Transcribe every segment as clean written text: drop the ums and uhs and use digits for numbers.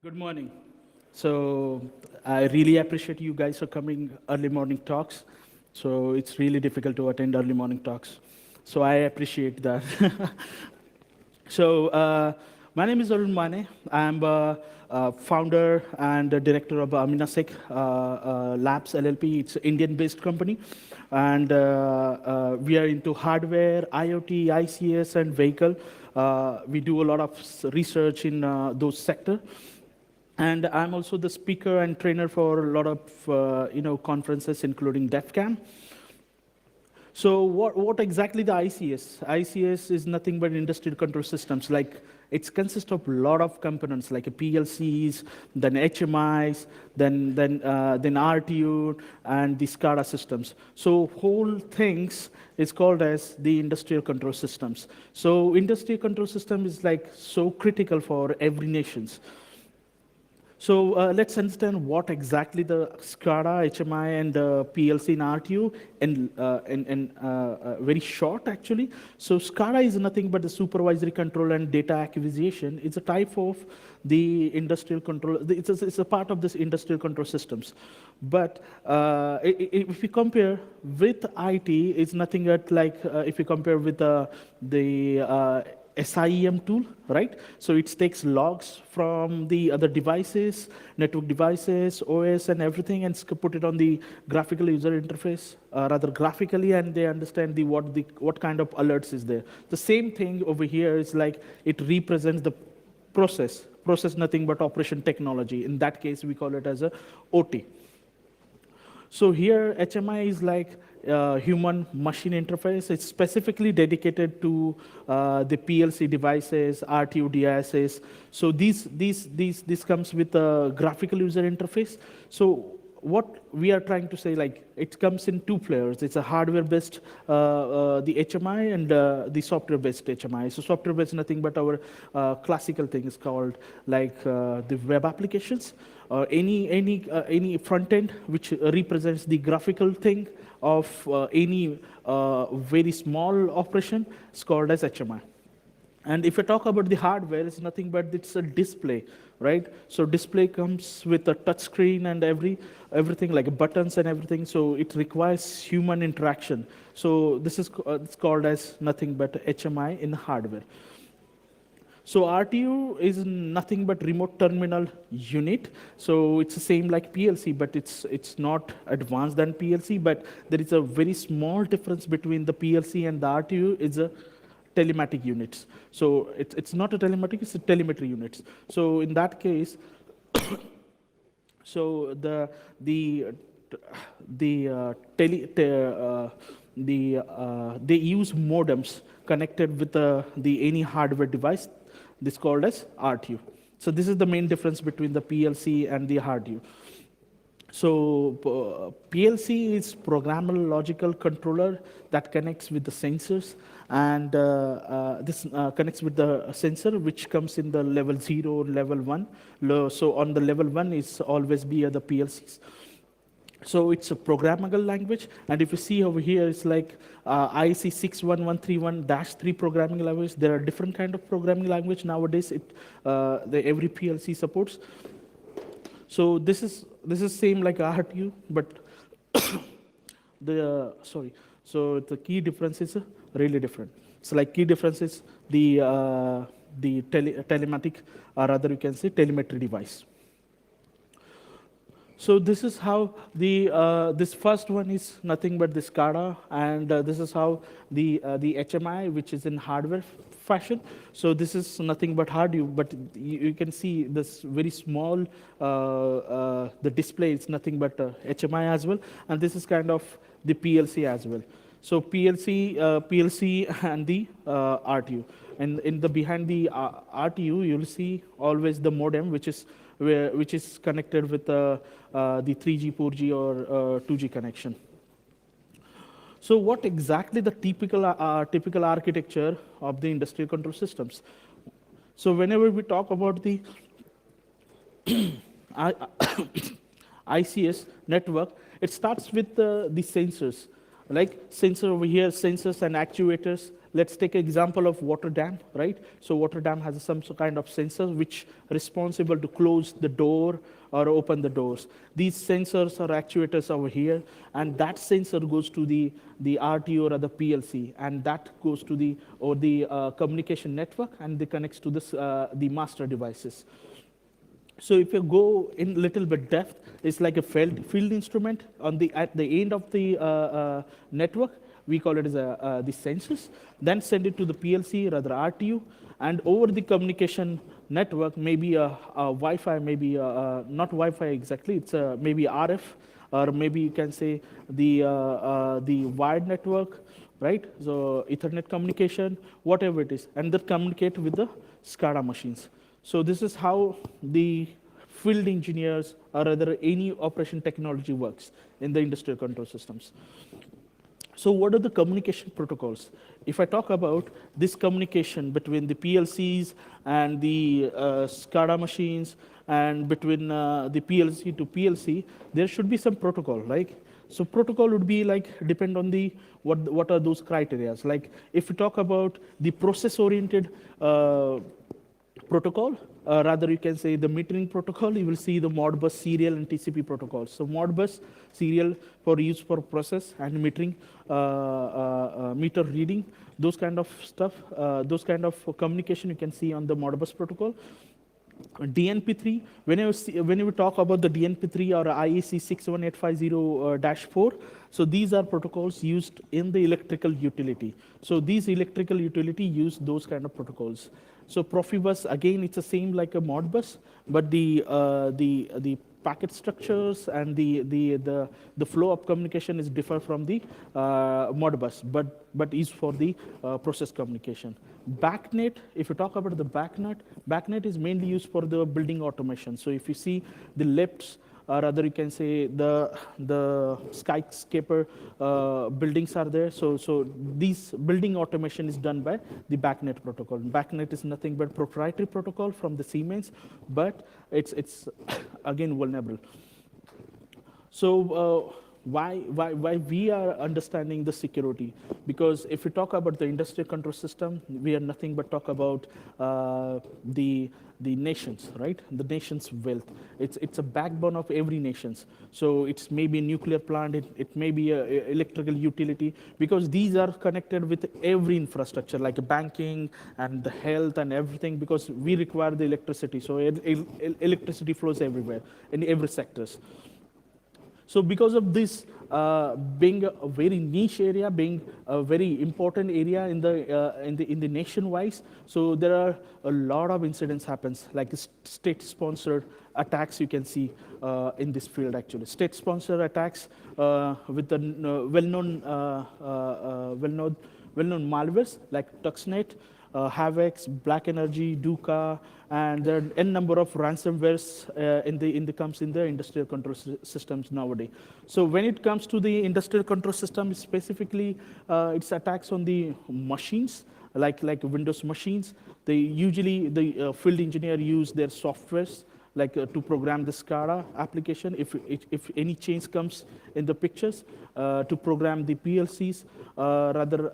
Good morning. So I really appreciate you guys for coming early morning talks. So it's really difficult to attend early morning talks. So I appreciate that. So my name is Arun Mane. I'm a founder and a director of Aminasec Labs LLP. It's an Indian-based company. And we are into hardware, IoT, ICS, and vehicle. We do a lot of research in those sectors. And I'm also the speaker and trainer for a lot of conferences, including DefCamp. So what exactly the ICS? ICS is nothing but industrial control systems. Like it consists of a lot of components, like PLCs, then HMIs, then RTU, and the SCADA systems. So whole things is called as the industrial control systems. So industrial control system is like so critical for every nations. So let's understand what exactly the SCADA, HMI, and PLC and RTU in very short, actually. So SCADA is nothing but the supervisory control and data acquisition. It's a type of the industrial control. It's a part of this industrial control systems. But if you compare with IT, it's nothing but like if you compare with the SIEM tool, right? So it takes logs from the other devices, network devices, OS, and everything, and put it on the graphical user interface, rather graphically, and they understand what kind of alerts is there. The same thing over here is like it represents the process nothing but operation technology. In that case, we call it as a OT. So here, HMI is like human-machine interface. It's specifically dedicated to the PLC devices, RTU devices. So this comes with a graphical user interface. So what we are trying to say, like, it comes in two flavors. It's a hardware-based, the HMI, and the software-based HMI. So software-based, nothing but our classical thing is called like the web applications, any front end which represents the graphical thing of any very small operation is called as HMI. And if I talk about the hardware, it's nothing but it's a display, right? So display comes with a touch screen and everything like buttons and everything. So it requires human interaction. So this is it's called as nothing but HMI in hardware. So RTU is nothing but remote terminal unit. So it's the same like PLC, but it's not advanced than PLC. But there is a very small difference between the PLC and the RTU. It's a telematic units. So it's not a telematic, it's a telemetry units. So in that case, so they use modems connected with the any hardware device. This called as RTU. So this is the main difference between the PLC and the RTU. So PLC is programmable logical controller that connects with the sensors, and this connects with the sensor which comes in the level 0, level 1. So on the level 1 is always be the PLCs. So it's a programmable language, and if you see over here, it's like IC 61131-3 programming language. There are different kind of programming language nowadays. Every PLC supports. So this is same like RTU, but So the key difference is really different. So like key difference is the telematic, or rather you can say telemetry device. So this is how this first one is nothing but the SCADA, and this is how the HMI, which is in hardware fashion. So this is nothing but hardware, but you can see this very small, the display is nothing but HMI as well, and this is kind of the PLC as well. So PLC and the RTU, and in the behind the RTU, you'll see always the modem, which is connected with the 3G, 4G, or 2G connection. So what exactly the typical architecture of the industrial control systems? So whenever we talk about the ICS network, it starts with the sensors. Like sensor over here, sensors and actuators, Let's take an example of water dam, right? So water dam has some kind of sensor which responsible to close the door or open the doors. These sensors are actuators over here, and that sensor goes to the RTO or the PLC, and that goes to the communication network, and they connects to this, the master devices. So if you go in a little bit depth, it's like a field instrument at the end of the network. We call it as the sensors. Then send it to the PLC, rather RTU, and over the communication network, maybe a Wi-Fi, maybe not Wi-Fi exactly. It's maybe RF, or maybe you can say the wired network, right? So Ethernet communication, whatever it is, and that communicate with the SCADA machines. So this is how the field engineers or rather any operation technology works in the industrial control systems. So what are the communication protocols? If I talk about this communication between the PLCs and the SCADA machines and between the PLC to PLC, there should be some protocol, right? So protocol would be like depend on the what are those criteria. Like if we talk about the process-oriented protocol, rather you can say the metering protocol, you will see the Modbus serial and TCP protocols. So Modbus serial for use for process and metering, meter reading, those kind of stuff, those kind of communication you can see on the Modbus protocol. DNP3, when you talk about the DNP3 or IEC 61850-4, so these are protocols used in the electrical utility. So these electrical utility use those kind of protocols. So Profibus, again, it's the same like a Modbus, but the packet structures and the flow of communication is different from the Modbus, but is for the process communication. BACnet, if you talk about the BACnet is mainly used for the building automation. So if you see the lifts, or rather you can say the skyscraper buildings are there. So these building automation is done by the BACnet protocol. BACnet is nothing but proprietary protocol from the Siemens, but it's again vulnerable. So why we are understanding the security? Because if we talk about the industrial control system, we are nothing but talk about the nations, right? The nation's wealth. It's a backbone of every nations. So it's maybe a nuclear plant, it may be a electrical utility, because these are connected with every infrastructure, like banking and the health and everything, because we require the electricity. So electricity flows everywhere, in every sectors. So because of this being a very niche area, being a very important area in the nation-wise, so there are a lot of incidents happens, like state-sponsored attacks you can see in this field actually. State-sponsored attacks with the well-known malwares like Tuxnet, Havoc, Black Energy, Duca, and there are n number of ransomwares comes in the industrial control systems nowadays. So when it comes to the industrial control system, specifically, it's attacks on the machines, like Windows machines. They usually the field engineer use their softwares like to program the SCADA application. If any change comes in the pictures, to program the PLCs, rather.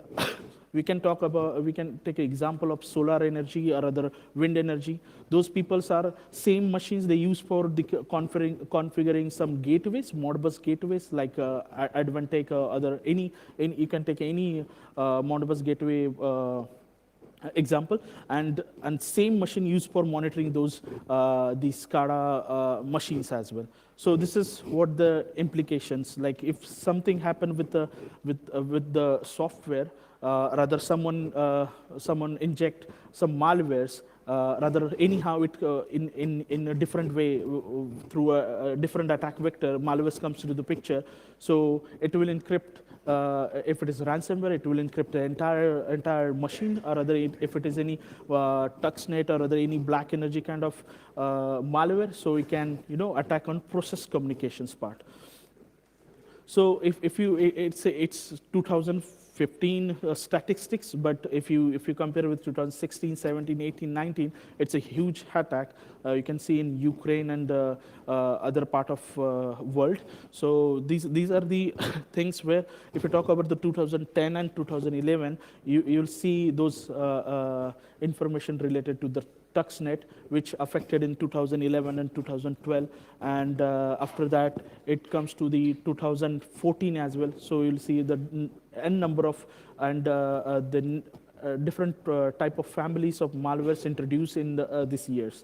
We can take an example of solar energy or other wind energy. Those peoples are same machines they use for the configuring some gateways, Modbus gateways, like Advantech, you can take any Modbus gateway example, and same machine used for monitoring those the SCADA machines as well. So this is what the implications, like if something happened with the software, rather someone inject some malwares, rather anyhow it in a different way through a different attack vector, malware comes to the picture. So it will encrypt. If it is ransomware, it will encrypt the entire machine, or rather if it is any Tuxnet or other any Black Energy kind of malware, so we can attack on process communications part. So if you it's 2014 15 statistics, but if you compare with 2016, 17, 18, 19, it's a huge attack. You can see in Ukraine and other part of world. So these are the things where, if you talk about the 2010 and 2011, you'll see those information related to the Stuxnet, which affected in 2011 and 2012, and after that it comes to the 2014 as well. So you'll see the n number of and the different type of families of malwares introduced in these years.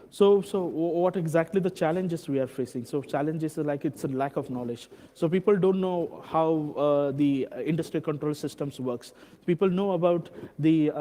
So what exactly the challenges we are facing? So challenges are like it's a lack of knowledge. So people don't know how the industry control systems works. People know about the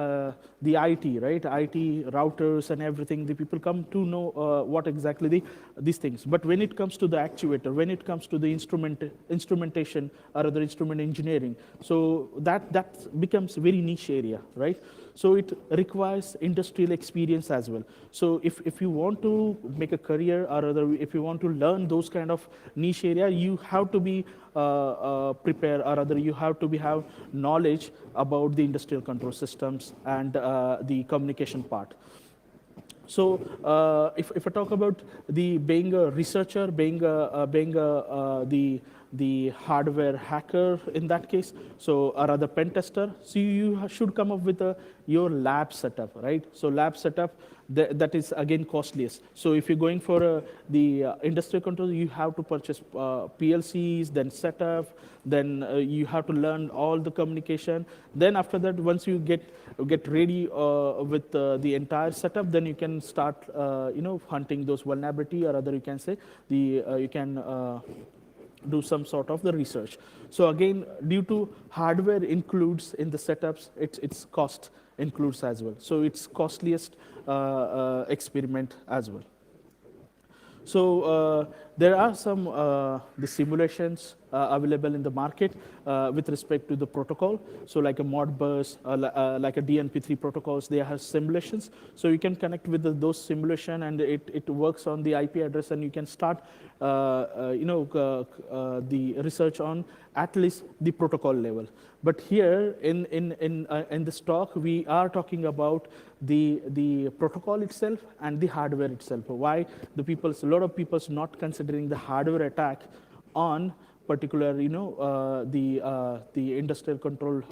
IT, right? IT routers and everything. The people come to know what exactly these things. But when it comes to the actuator, when it comes to the instrumentation or other instrument engineering, so that becomes very niche area, right? So it requires industrial experience as well. So if you want to make a career, or other, if you want to learn those kind of niche area, you have to be prepared, or other you have to have knowledge about the industrial control systems and the communication part. So if I talk about the being a researcher, being the hardware hacker in that case, so or other pen tester, so you should come up with your lab setup, right? So lab setup, that is again costliest. So if you're going for the industrial control, you have to purchase PLCs, then setup, then you have to learn all the communication. Then after that, once you get ready with the entire setup, then you can start hunting those vulnerability, or other you can say you can do some sort of the research. So again, due to hardware includes in the setups, its cost includes as well. So it's costliest experiment as well. So there are some the simulations available in the market with respect to the protocol. So like a Modbus, like a DNP3 protocols, they have simulations. So you can connect with those simulation, and it works on the IP address, and you can start the research on at least the protocol level. But here in this talk, we are talking about the protocol itself and the hardware itself. Why a lot of people not considering the hardware attack on particular, the industrial control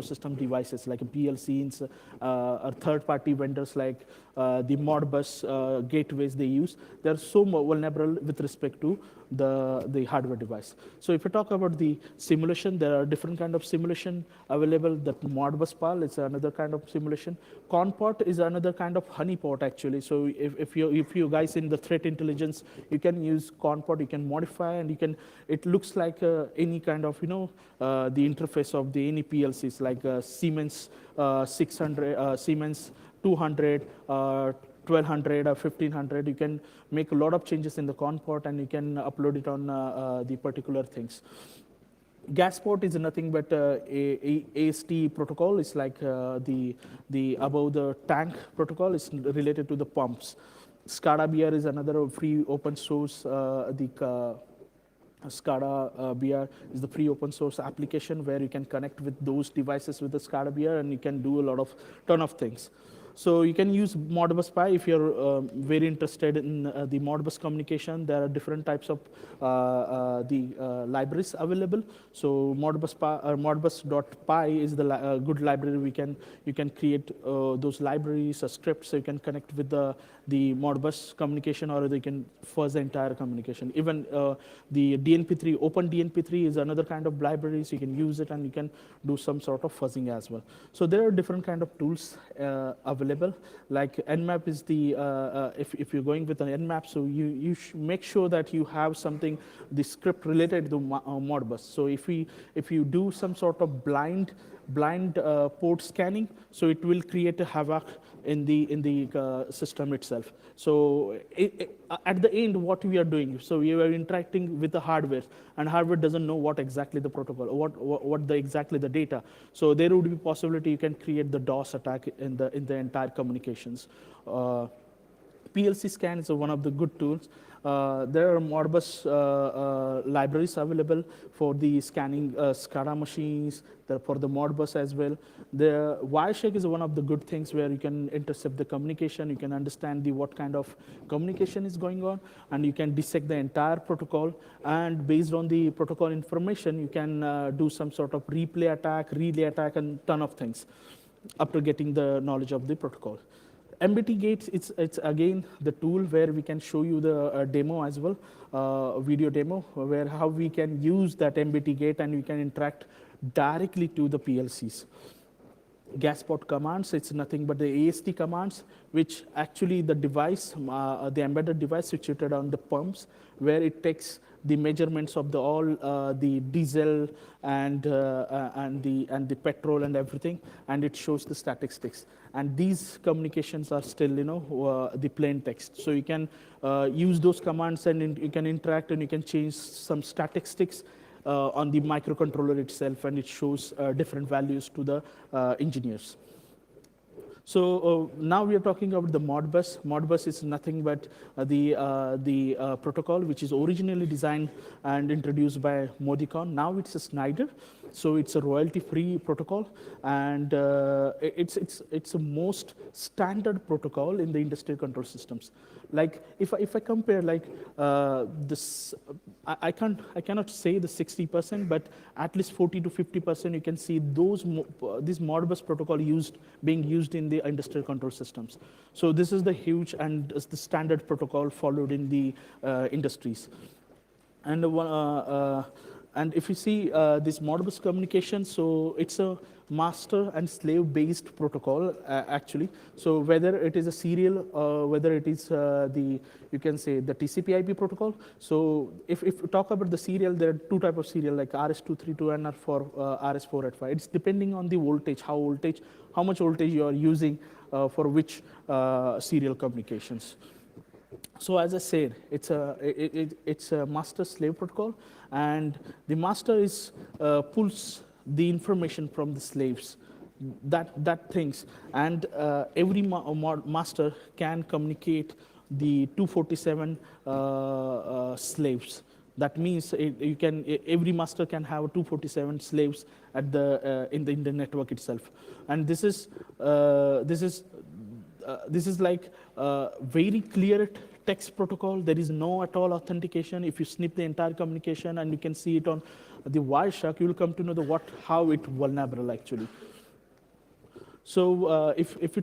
system devices like PLCs, or third-party vendors like the Modbus gateways they use. They're so vulnerable with respect to the hardware device. So if you talk about the simulation, there are different kind of simulation available. That Modbus PAL is another kind of simulation. Conpot is another kind of honeypot actually. So if you guys in the threat intelligence, you can use Conpot, you can modify, and you can, it looks like any kind of, the interface of the any PLCs like Siemens 600, Siemens 200, 1200 or 1500. You can make a lot of changes in the Conpot, and you can upload it on the particular things. Gasport is nothing but AST protocol. It's like the above the tank protocol is related to the pumps. SCADA BR is another free open source. SCADA BR is the free open source application where you can connect with those devices with the SCADA BR, and you can do a ton of things. So you can use Modbus PI if you're very interested in the Modbus communication. There are different types of libraries available. So Modbus.py is the good library. You can create those libraries or scripts, so you can connect with the Modbus communication, or they can fuzz the entire communication. Even the DNP3, Open DNP3 is another kind of library, so you can use it and you can do some sort of fuzzing as well. So there are different kind of tools available. Like Nmap is the, if you're going with an Nmap, so you make sure that you have something, the script related to Modbus. So if you do some sort of blind port scanning, so it will create a havoc in the system itself. So at the end, what we are doing, so we are interacting with the hardware, and hardware doesn't know what exactly the protocol, what exactly the data. So there would be possibility you can create the DOS attack in the entire communications. PLC scan is one of the good tools. There are Modbus libraries available for the scanning SCADA machines, for the Modbus as well. The Wireshark is one of the good things where you can intercept the communication, you can understand what kind of communication is going on, and you can dissect the entire protocol. And based on the protocol information, you can do some sort of replay attack, relay attack, and ton of things after getting the knowledge of the protocol. MBT gates, it's again the tool where we can show you the demo as well, video demo, where how we can use that MBT gate and we can interact directly to the PLCs. Gasport commands, it's nothing but the AST commands, which actually the device, the embedded device situated on the pumps, where it takes the measurements of all the diesel and the petrol and everything, and it shows the statistics. And these communications are still, the plain text. So you can use those commands and you can interact and you can change some statistics on the microcontroller itself, and it shows different values to the engineers. So now we are talking about the Modbus. Modbus is nothing but the protocol which is originally designed and introduced by Modicon. Now it's a Snyder, so it's a royalty-free protocol, and it's a most standard protocol in the industrial control systems. Like if I compare like this, I cannot say the 60%, but at least 40 to 50% you can see this Modbus protocol being used in the industrial control systems. So this is the huge and the standard protocol followed in the industries. And if you see this Modbus communication, so it's a master and slave based protocol actually. So whether it is a serial or whether it is you can say the TCP/IP protocol. So if you talk about the serial, there are two types of serial, like RS-232 and RS-485. It's depending on the voltage, how much voltage you are using for which serial communications. So as I said, it's a master-slave protocol, and the master pulls the information from the slaves, that things, and every master can communicate the 247 slaves. That means every master can have 247 slaves at in the network itself, and this is like very clear text protocol. There is no at all authentication. If you snip the entire communication and you can see it on the Wireshark, you will come to know how it's vulnerable actually. So if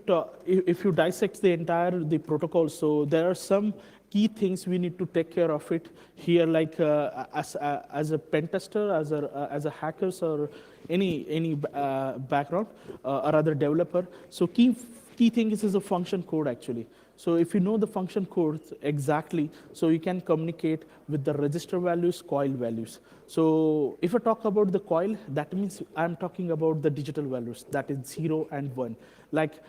you dissect the protocol, so there are some key things we need to take care of it here, like as a pen tester, as a hackers, or any background or other developer. So key thing is a function code actually. So if you know the function code exactly, so you can communicate with the register values, coil values. So if I talk about the coil, that means I'm talking about the digital values, that is 0 and 1. Like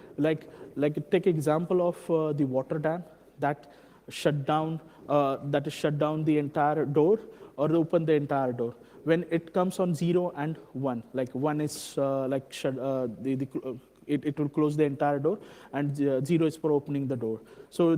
take example of the water dam that shut down the entire door or open the entire door. When it comes on 0 and 1, like 1 is like shut, it will close the entire door, and 0 is for opening the door. So